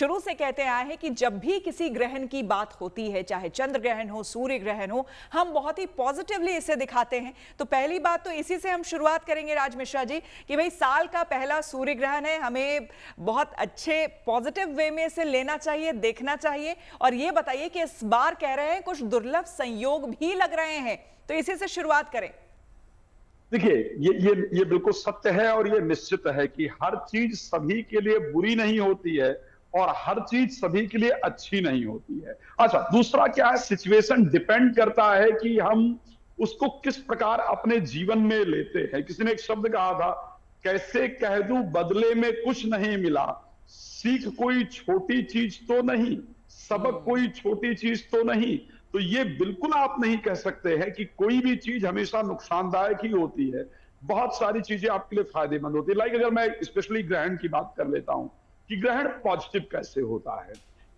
शुरू से कहते आए हैं कि जब भी किसी ग्रहण की बात होती है, चाहे चंद्र ग्रहण हो, सूर्य ग्रहण हो, हम बहुत ही पॉजिटिवली इसे दिखाते हैं। तो पहली बात तो इसी से हम शुरुआत करेंगे राज मिश्रा जी कि भाई साल का पहला सूर्य ग्रहण है, हमें बहुत अच्छे पॉजिटिव वे में इसे लेना चाहिए, देखना चाहिए। और ये बताइए कि इस बार कह रहे हैं कुछ दुर्लभ संयोग भी लग रहे हैं, तो इसी से शुरुआत करें। देखिए, ये बिल्कुल सत्य है और ये निश्चित है कि हर चीज सभी के लिए बुरी नहीं होती है और हर चीज सभी के लिए अच्छी नहीं होती है। अच्छा, दूसरा क्या है, सिचुएशन डिपेंड करता है कि हम उसको किस प्रकार अपने जीवन में लेते हैं। किसी ने एक शब्द कहा था, कैसे कह दूं बदले में कुछ नहीं मिला, सीख कोई छोटी चीज तो नहीं, सबक कोई छोटी चीज तो नहीं। तो ये बिल्कुल आप नहीं कह सकते हैं कि कोई भी चीज हमेशा नुकसानदायक ही होती है। बहुत सारी चीजें आपके लिए फायदेमंद होती है। लाइक अगर मैं स्पेशली ग्रहण की बात कर लेता हूं कि ग्रहण पॉजिटिव कैसे होता है।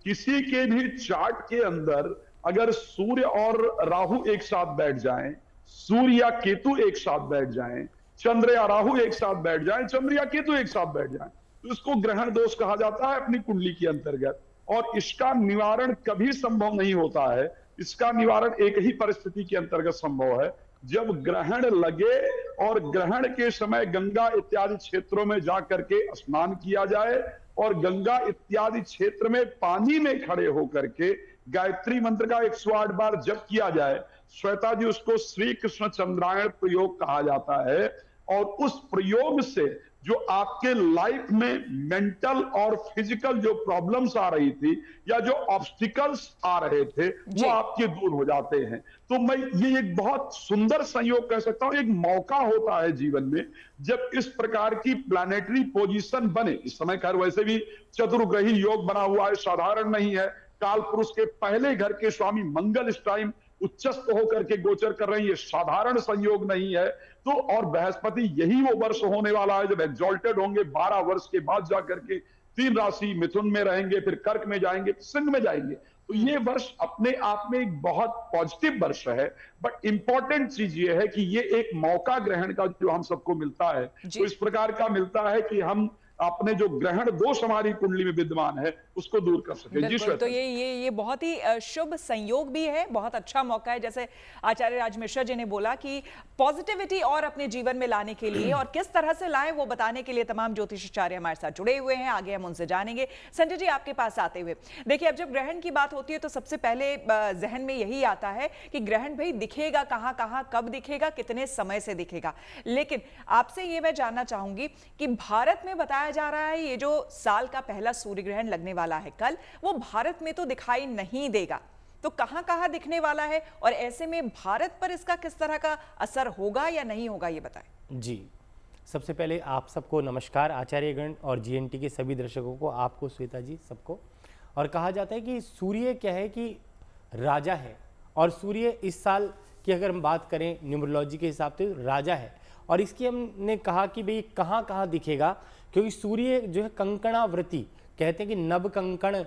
किसी के भी चार्ट के अंदर अगर सूर्य और राहु एक साथ बैठ जाएं, सूर्य या केतु एक साथ बैठ जाएं, चंद्र या राहु एक साथ बैठ जाएं, चंद्र या केतु एक साथ बैठ जाएं, तो इसको ग्रहण दोष कहा जाता है अपनी कुंडली के अंतर्गत। और इसका निवारण कभी संभव नहीं होता है। इसका निवारण एक ही परिस्थिति के अंतर्गत संभव है, जब ग्रहण लगे और ग्रहण के समय गंगा इत्यादि क्षेत्रों में जाकर के स्नान किया जाए और गंगा इत्यादि क्षेत्र में पानी में खड़े होकर के गायत्री मंत्र का 108 बार जप किया जाए। श्वेता जी, उसको श्री कृष्ण चंद्रायण प्रयोग कहा जाता है। और उस प्रयोग से जो आपके लाइफ में मेंटल और फिजिकल जो प्रॉब्लम्स आ रही थी या जो ऑब्स्टिकल्स आ रहे थे, वो आपके दूर हो जाते हैं। तो मैं ये एक बहुत सुंदर संयोग कह सकता हूं, एक मौका होता है जीवन में जब इस प्रकार की प्लैनेटरी पोजीशन बने। इस समय खैर वैसे भी चतुर्ग्रही योग बना हुआ है, साधारण नहीं है। काल पुरुष के पहले घर के स्वामी मंगल इस टाइम उच्चस्थ होकर के गोचर कर रहे हैं, ये साधारण संयोग नहीं है। तो और बृहस्पति यही वो वर्ष होने वाला है जब एग्जॉल्टेड होंगे, 12 वर्ष के बाद जाकर के 3 राशि मिथुन में रहेंगे, फिर कर्क में जाएंगे, सिंह में जाएंगे। तो ये वर्ष अपने आप में एक बहुत पॉजिटिव वर्ष है। बट इंपॉर्टेंट चीज ये है कि ये एक मौका ग्रहण का जो हम सबको मिलता है, तो इस प्रकार का मिलता है कि हम अपने जो ग्रहण दोष हमारी कुंडली में विद्यमान है उसको दूर कर सके। जी बिल्कुल, तो श्वेता। ये बहुत ही शुभ संयोग भी है, बहुत अच्छा मौका है। जैसे आचार्य राज मिश्रा जी ने बोला कि पॉजिटिविटी और अपने जीवन में लाने के लिए और किस तरह से लाएं वो बताने के लिए तमाम ज्योतिषाचार्य हमारे साथ जुड़े हुए हैं। आगे हम उनसे जानेंगे। संजय जी, आपके पास आते हुए देखिए, अब जब ग्रहण की बात होती है तो सबसे पहले जहन में यही आता है कि ग्रहण भाई दिखेगा कहाँ कहाँ, कब दिखेगा, कितने समय से दिखेगा। लेकिन आपसे ये मैं जानना चाहूंगी कि भारत में बताया जा रहा है ये जो साल का पहला सूर्य ग्रहण लगने वाला है कल, वो भारत में तो दिखाई नहीं देगा, तो कहां कहां दिखने वाला है और ऐसे में भारत पर इसका किस तरह का असर होगा या नहीं होगा, ये बताएं। जी, सबसे पहले आप सबको नमस्कार, आचार्यगण और जीएनटी के सभी दर्शकों को, आपको श्वेता जी, सबको। और कहा जाता है कि सूर्य क्या है कि राजा है, और सूर्य इस साल की अगर हम बात करें न्यूमरोलॉजी के हिसाब से राजा है। और इसकी हमने कहा कि भाई कहाँ कहाँ दिखेगा, क्योंकि सूर्य जो है कंकणावृत्ति, कहते हैं कि नभ कंकण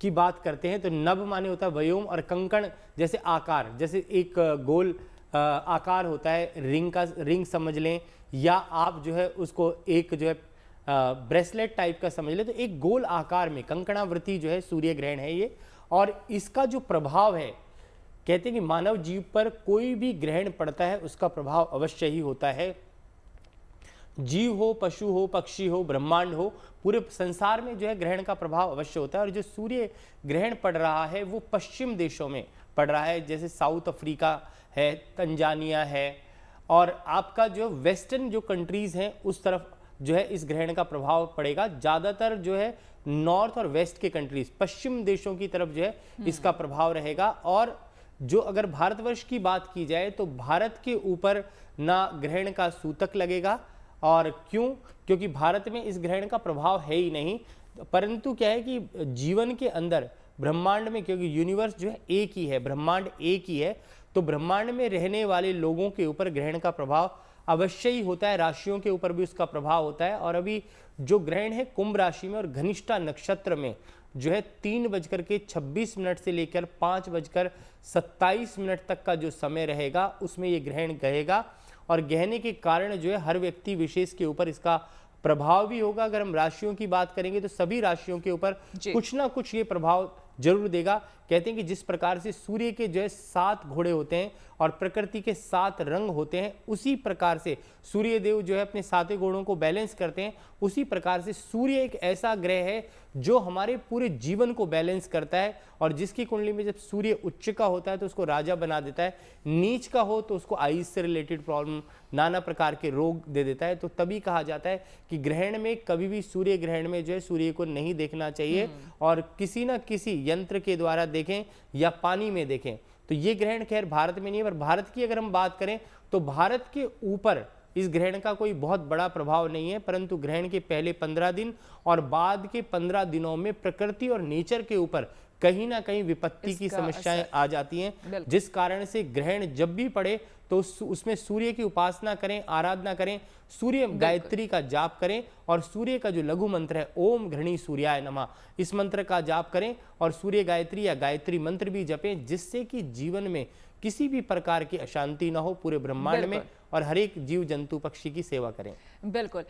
की बात करते हैं, तो नभ माने होता है व्योम और कंकण जैसे आकार, जैसे एक गोल आकार होता है रिंग का, रिंग समझ लें, या आप जो है उसको एक जो है ब्रेसलेट टाइप का समझ लें, तो एक गोल आकार में कंकणावृत्ति जो है सूर्य ग्रहण है ये। और इसका जो प्रभाव है, कहते हैं कि मानव जीव पर कोई भी ग्रहण पड़ता है उसका प्रभाव अवश्य ही होता है। जीव हो, पशु हो, पक्षी हो, ब्रह्मांड हो, पूरे संसार में जो है ग्रहण का प्रभाव अवश्य होता है। और जो सूर्य ग्रहण पड़ रहा है वो पश्चिम देशों में पड़ रहा है, जैसे साउथ अफ्रीका है, तंजानिया है, और आपका जो वेस्टर्न जो कंट्रीज़ हैं उस तरफ जो है इस ग्रहण का प्रभाव पड़ेगा। ज़्यादातर जो है नॉर्थ और वेस्ट के कंट्रीज, पश्चिम देशों की तरफ जो है इसका प्रभाव रहेगा। और जो अगर भारतवर्ष की बात की जाए तो भारत के ऊपर ना ग्रहण का सूतक लगेगा। और क्यों? क्योंकि भारत में इस ग्रहण का प्रभाव है ही नहीं। परंतु क्या है कि जीवन के अंदर ब्रह्मांड में, क्योंकि यूनिवर्स जो है एक ही है, ब्रह्मांड एक ही है, तो ब्रह्मांड में रहने वाले लोगों के ऊपर ग्रहण का प्रभाव अवश्य ही होता है, राशियों के ऊपर भी उसका प्रभाव होता है। और अभी जो ग्रहण है कुंभ राशि में और घनिष्ठा नक्षत्र में जो है 3:26 से लेकर 5:27 तक का जो समय रहेगा उसमें ये ग्रहण गएगा। और गहने के कारण जो है हर व्यक्ति विशेष के ऊपर इसका प्रभाव भी होगा। अगर हम राशियों की बात करेंगे तो सभी राशियों के ऊपर जी। कुछ ना कुछ ये प्रभाव जरूर देगा। कहते हैं कि जिस प्रकार से सूर्य के जो है 7 घोड़े होते हैं और प्रकृति के 7 रंग होते हैं, उसी प्रकार से सूर्य देव जो है अपने 7 घोड़ों को बैलेंस करते हैं। उसी प्रकार से सूर्य एक ऐसा ग्रह है जो हमारे पूरे जीवन को बैलेंस करता है, और जिसकी कुंडली में जब सूर्य उच्च का होता है तो उसको राजा बना देता है, नीच का हो तो उसको आयुष से रिलेटेड प्रॉब्लम, नाना प्रकार के रोग दे देता है। तो तभी कहा जाता है कि ग्रहण में कभी भी, सूर्य ग्रहण में जो है सूर्य को नहीं देखना चाहिए, और किसी ना किसी यंत्र के द्वारा देखें या पानी में देखें। तो ये ग्रहण खैर भारत में नहीं है, पर भारत की अगर हम बात करें तो भारत के ऊपर इस ग्रहण का कोई बहुत बड़ा प्रभाव नहीं है, परंतु ग्रहण के पहले 15 दिन और बाद के 15 दिनों में प्रकृति और नेचर के ऊपर कहीं ना कहीं विपत्ति की समस्याएं आ जाती हैं, जिस कारण से ग्रहण जब भी पड़े तो उसमें सूर्य की उपासना करें, आराधना करें, सूर्य गायत्री का जाप करें, और सूर्य का जो लघु मंत्र है ओम घृणी सूर्याय नमः, इस मंत्र का जाप करें और सूर्य गायत्री या गायत्री मंत्र भी जपें, जिससे कि जीवन में किसी भी प्रकार की अशांति ना हो पूरे ब्रह्मांड में, और हर एक जीव जंतु पक्षी की सेवा करें। बिल्कुल।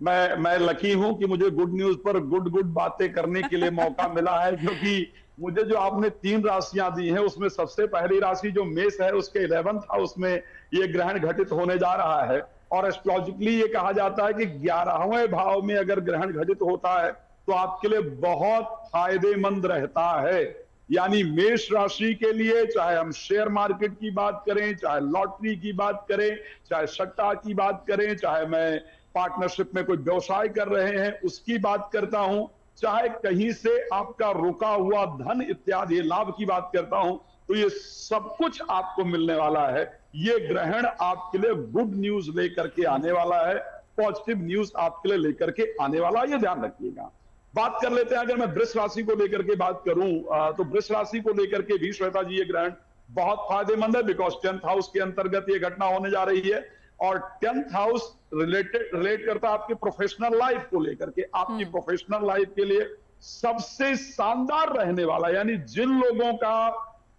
मैं लकी हूं कि मुझे गुड न्यूज पर गुड बातें करने के लिए मौका मिला है, क्योंकि मुझे जो आपने 3 राशियां दी हैं उसमें सबसे पहली राशि जो मेष है उसके 11th हाउस में ये ग्रहण घटित होने जा रहा है, और एस्ट्रोलॉजिकली ये कहा जाता है कि 11वें भाव में अगर ग्रहण घटित होता है तो आपके लिए बहुत फायदेमंद रहता है। यानी मेष राशि के लिए, चाहे हम शेयर मार्केट की बात करें, चाहे लॉटरी की बात करें, चाहे सट्टा की बात करें, चाहे मैं पार्टनरशिप में कोई व्यवसाय कर रहे हैं उसकी बात करता हूं, चाहे कहीं से आपका रुका हुआ धन इत्यादि लाभ की बात करता हूं, तो ये सब कुछ आपको मिलने वाला है। ये ग्रहण आपके लिए गुड न्यूज लेकर के आने वाला है, पॉजिटिव न्यूज आपके लिए लेकर के आने वाला है, ये ध्यान रखिएगा। बात कर लेते हैं, अगर मैं वृष राशि को लेकर के बात करूं तो वृष राशि को लेकर के भी श्वेता जी ये ग्रहण बहुत फायदेमंद है, बिकॉज 10th हाउस के अंतर्गत ये घटना होने जा रही है, और 10th हाउस रिलेट करता है आपके प्रोफेशनल लाइफ को लेकर के। आपकी प्रोफेशनल लाइफ के लिए सबसे शानदार रहने वाला, यानी जिन लोगों का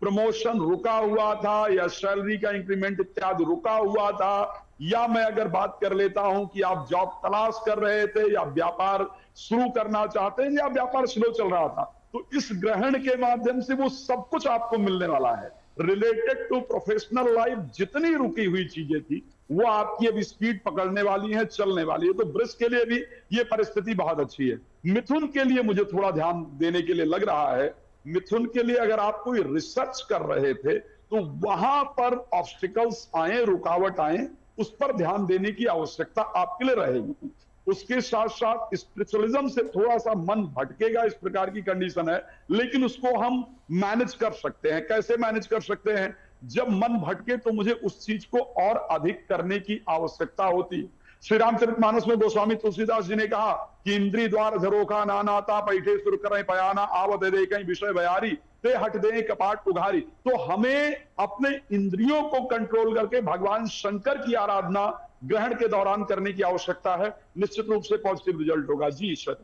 प्रमोशन रुका हुआ था या सैलरी का इंक्रीमेंट इत्यादि रुका हुआ था, या मैं अगर बात कर लेता हूं कि आप जॉब तलाश कर रहे थे या व्यापार शुरू करना चाहते हैं या व्यापार स्लो चल रहा था, तो इस ग्रहण के माध्यम से वो सब कुछ आपको मिलने वाला है। रिलेटेड टू प्रोफेशनल लाइफ जितनी रुकी हुई चीजें थी वो आपकी अब स्पीड पकड़ने वाली है, चलने वाली है। तो वृष के लिए भी ये परिस्थिति बहुत अच्छी है। मिथुन के लिए मुझे थोड़ा ध्यान देने के लिए लग रहा है। मिथुन के लिए अगर आप कोई रिसर्च कर रहे थे तो वहां पर ऑब्स्टिकल्स आए, रुकावट आए, उस पर ध्यान देने की आवश्यकता आपके लिए रहेगी। उसके साथ साथ स्पिरिचुअलिज्म से थोड़ा सा मन भटकेगा, इस प्रकार की कंडीशन है, लेकिन उसको हम मैनेज कर सकते हैं। कैसे मैनेज कर सकते हैं? जब मन भटके तो मुझे उस चीज को और अधिक करने की आवश्यकता होती। श्री रामचरितमानस में गोस्वामी तुलसीदास जी ने कहा कि इंद्री द्वार झरोखा नानाता पैठे सुर करें पयाना आवत दे कहीं विषय बयारी ते हट दे कपाट उघारी। तो हमें अपने इंद्रियों को कंट्रोल करके भगवान शंकर की आराधना ग्रहण के दौरान करने की आवश्यकता है। निश्चित रूप से पॉजिटिव रिजल्ट होगा। जी ईश्वर।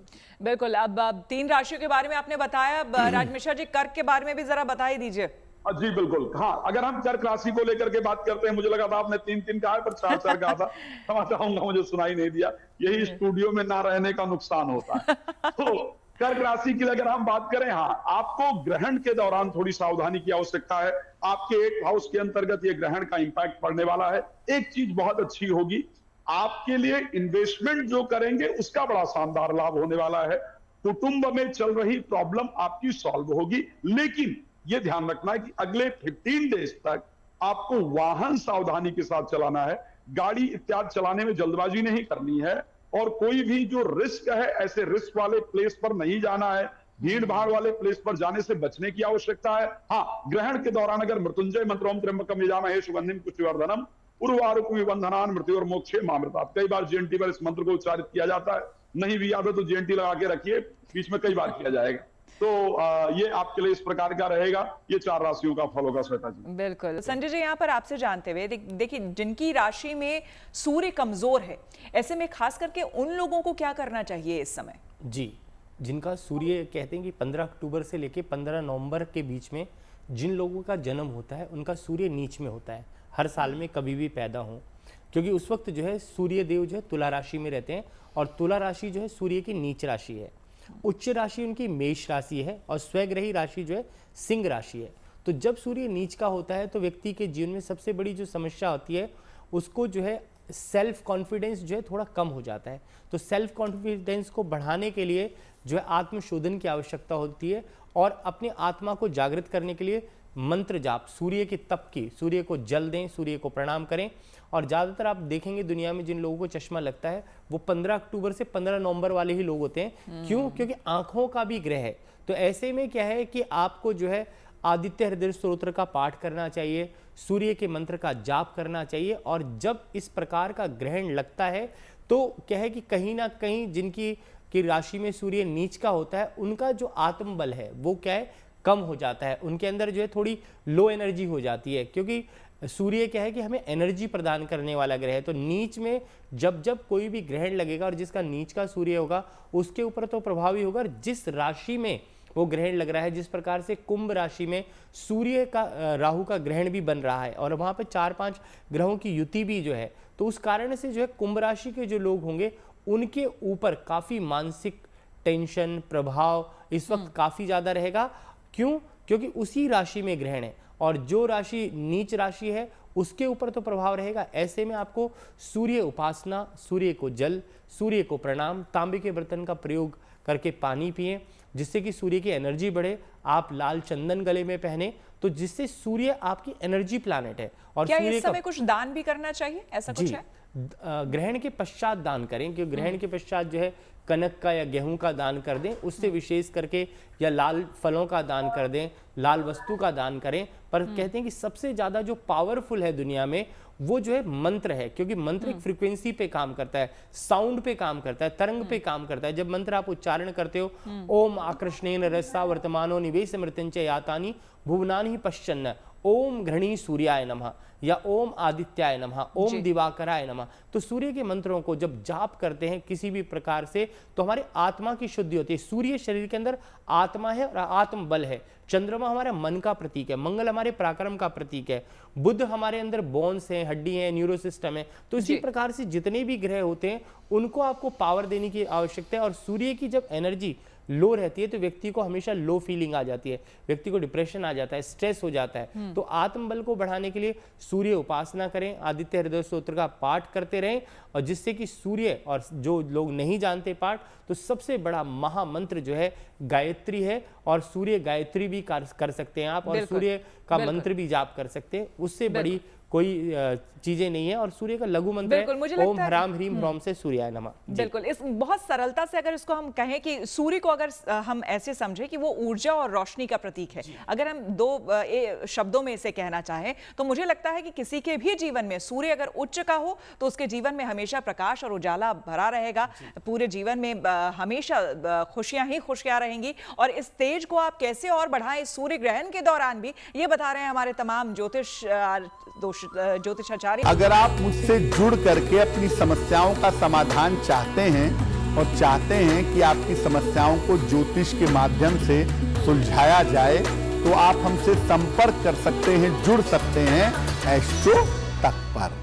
बिल्कुल। अब 3 राशियों के बारे में आपने बताया, राज मिश्रा जी कर्क के बारे में भी जरा बता ही दीजिए। जी बिल्कुल। हाँ, अगर हम कर्क राशि को लेकर के बात करते हैं, मुझे लगा था आपने 3 कहा है पर 4 कहा था, क्षमा चाहूंगा मुझे सुनाई नहीं दिया। यही स्टूडियो में ना रहने का नुकसान होता है। तो कर्क राशि की अगर हम बात करें, हाँ, आपको ग्रहण के दौरान थोड़ी सावधानी की आवश्यकता है। आपके 8th हाउस के अंतर्गत ये ग्रहण का इंपैक्ट पड़ने वाला है। एक चीज बहुत अच्छी होगी, आपके लिए इन्वेस्टमेंट जो करेंगे उसका बड़ा शानदार लाभ होने वाला है। कुटुंब में चल रही प्रॉब्लम आपकी सॉल्व होगी, लेकिन ये ध्यान रखना है कि अगले 15 डेज तक आपको वाहन सावधानी के साथ चलाना है। गाड़ी इत्यादि चलाने में जल्दबाजी नहीं करनी है, और कोई भी जो रिस्क है ऐसे रिस्क वाले प्लेस पर नहीं जाना है। भीड़ भाड़ वाले प्लेस पर जाने से बचने की आवश्यकता है। हाँ, ग्रहण के दौरान अगर मृत्युंजय मंत्र ओम त्र्यंबकम यजामहे सुगंधिम पुष्टिवर्धनम उर्वारुकम विबंधनान मृत्यु और मोक्षे मामृतात्, कई बार जीएनटी पर इस मंत्र को उच्चारित किया जाता है। नहीं भी याद है तो जीएनटी लगा के रखिए, बीच में कई बार किया जाएगा। तो ये आपके लिए इस प्रकार का रहेगा। ये 4 राशियों का फल होगा श्वेता जी। बिल्कुल। संजय जी, यहाँ पर आपसे जानते हुए देखिए, जिनकी राशि में सूर्य कमजोर है, ऐसे में खास करके उन लोगों को क्या करना चाहिए इस समय? जी, जिनका सूर्य कहते हैं कि 15 अक्टूबर से लेकर 15 नवंबर के बीच में जिन लोगों का जन्म होता है उनका सूर्य नीच में होता है। हर साल में कभी भी पैदा हो, क्योंकि उस वक्त जो है सूर्य देव जो है तुला राशि में रहते हैं और तुला राशि जो है सूर्य की नीच राशि है। उच्च राशि उनकी मेष राशि है और स्वग्रही राशि जो है सिंह राशि है। तो जब सूर्य नीच का होता है तो व्यक्ति के जीवन में सबसे बड़ी जो समस्या होती है उसको जो है सेल्फ कॉन्फिडेंस जो है थोड़ा कम हो जाता है। तो सेल्फ कॉन्फिडेंस को बढ़ाने के लिए जो है आत्मशोधन की आवश्यकता होती है और अपनी आत्मा को जागृत करने के लिए मंत्र जाप, सूर्य के तप की, सूर्य को जल दें, सूर्य को प्रणाम करें। और ज़्यादातर आप देखेंगे दुनिया में जिन लोगों को चश्मा लगता है वो 15 अक्टूबर से 15 नवंबर वाले ही लोग होते हैं। क्यों? क्योंकि आंखों का भी ग्रह है। तो ऐसे में क्या है कि आपको जो है आदित्य हृदय स्तोत्र का पाठ करना चाहिए, सूर्य के मंत्र का जाप करना चाहिए। और जब इस प्रकार का ग्रहण लगता है तो क्या है कि कहीं ना कहीं जिनकी की राशि में सूर्य नीच का होता है उनका जो आत्मबल है वो क्या है कम हो जाता है, उनके अंदर जो है थोड़ी लो एनर्जी हो जाती है। क्योंकि सूर्य क्या है कि हमें एनर्जी प्रदान करने वाला ग्रह है। तो नीच में जब जब कोई भी ग्रहण लगेगा और जिसका नीच का सूर्य होगा उसके ऊपर तो प्रभावी होगा। और जिस राशि में वो ग्रहण लग रहा है, जिस प्रकार से कुंभ राशि में सूर्य का राहु का ग्रहण भी बन रहा है और वहां पे 4-5 ग्रहों की युति भी जो है, तो उस कारण से जो है कुंभ राशि के जो लोग होंगे उनके ऊपर काफी मानसिक टेंशन प्रभाव इस वक्त काफी ज्यादा रहेगा। क्यों? क्योंकि उसी राशि में ग्रहण है और जो राशि नीच राशि है उसके ऊपर तो प्रभाव रहेगा। ऐसे में आपको सूर्य उपासना, सूर्य को जल, सूर्य को प्रणाम, तांबे के बर्तन का प्रयोग करके पानी पिएं जिससे कि सूर्य की एनर्जी बढ़े। आप लाल चंदन गले में पहने तो जिससे सूर्य आपकी एनर्जी प्लैनेट है। और क्या सूर्य इस समय कुछ दान भी करना चाहिए, ऐसा कुछ है? ग्रहण के पश्चात दान करें, क्योंकि ग्रहण के पश्चात जो है कनक का या गेहूं का दान कर दें, उससे विशेष करके, या लाल फलों का दान कर दें, लाल वस्तु का दान करें। पर कहते हैं कि सबसे ज्यादा जो पावरफुल है दुनिया में वो जो है मंत्र है, क्योंकि मंत्र एक फ्रीक्वेंसी पे काम करता है, साउंड पे काम करता है, तरंग पे काम करता है। जब मंत्र आप उच्चारण करते हो, ओम आकृष्णेन रसा वर्तमानो निवेश मृत्युंच यातानि भुवनानि पश्चन्न, ओम घृणी सूर्याय नमः या ओम आदित्याय नमः, ओम दिवाकराय नमः। तो सूर्य के मंत्रों को जब जाप करते हैं किसी भी प्रकार से तो हमारे आत्मा की शुद्धि होती है। सूर्य शरीर के अंदर आत्मा है और आत्म बल है। चंद्रमा हमारे मन का प्रतीक है, मंगल हमारे पराक्रम का प्रतीक है, बुध हमारे अंदर बोन्स हैं, हड्डी है, न्यूरो सिस्टम है। तो इसी प्रकार से जितने भी ग्रह होते हैं उनको आपको पावर देने की आवश्यकता है। और सूर्य की जब एनर्जी लो रहती है तो व्यक्ति को हमेशा लो फीलिंग आ जाती है, व्यक्ति को डिप्रेशन आ जाता है, स्ट्रेस हो जाता है। तो आत्मबल को बढ़ाने के लिए सूर्य उपासना करें, आदित्य हृदय स्तोत्र का पाठ करते रहें। और जिससे कि सूर्य, और जो लोग नहीं जानते पाठ, तो सबसे बड़ा महामंत्र जो है गायत्री है और सूर्य गायत्री भी कर सकते हैं आप, और सूर्य का मंत्र भी जाप कर सकते हैं। उससे बड़ी कोई चीजें नहीं है। और सूर्य का लघु मंत्र है ओम ह्राम ह्रीम ह्रौम से सूर्याय नमः। बिल्कुल, इस बहुत सरलता से अगर इसको हम कहें कि सूर्य को अगर हम ऐसे समझें कि वो ऊर्जा और रोशनी का प्रतीक है, अगर हम दो शब्दों में इसे कहना चाहें तो मुझे लगता है कि किसी के भी जीवन में सूर्य अगर उच्च का हो तो उसके जीवन में हमेशा प्रकाश और उजाला भरा रहेगा, पूरे जीवन में हमेशा खुशियां ही खुशियां रहेंगी। और इस तेज को आप कैसे और बढ़ाएं इस सूर्य ग्रहण के दौरान भी, ये बता रहे हैं हमारे तमाम ज्योतिषाचार्य। अगर आप मुझसे जुड़ करके अपनी समस्याओं का समाधान चाहते हैं और चाहते हैं कि आपकी समस्याओं को ज्योतिष के माध्यम से सुलझाया जाए तो आप हमसे संपर्क कर सकते हैं, जुड़ सकते हैं एस्ट्रो तक पर।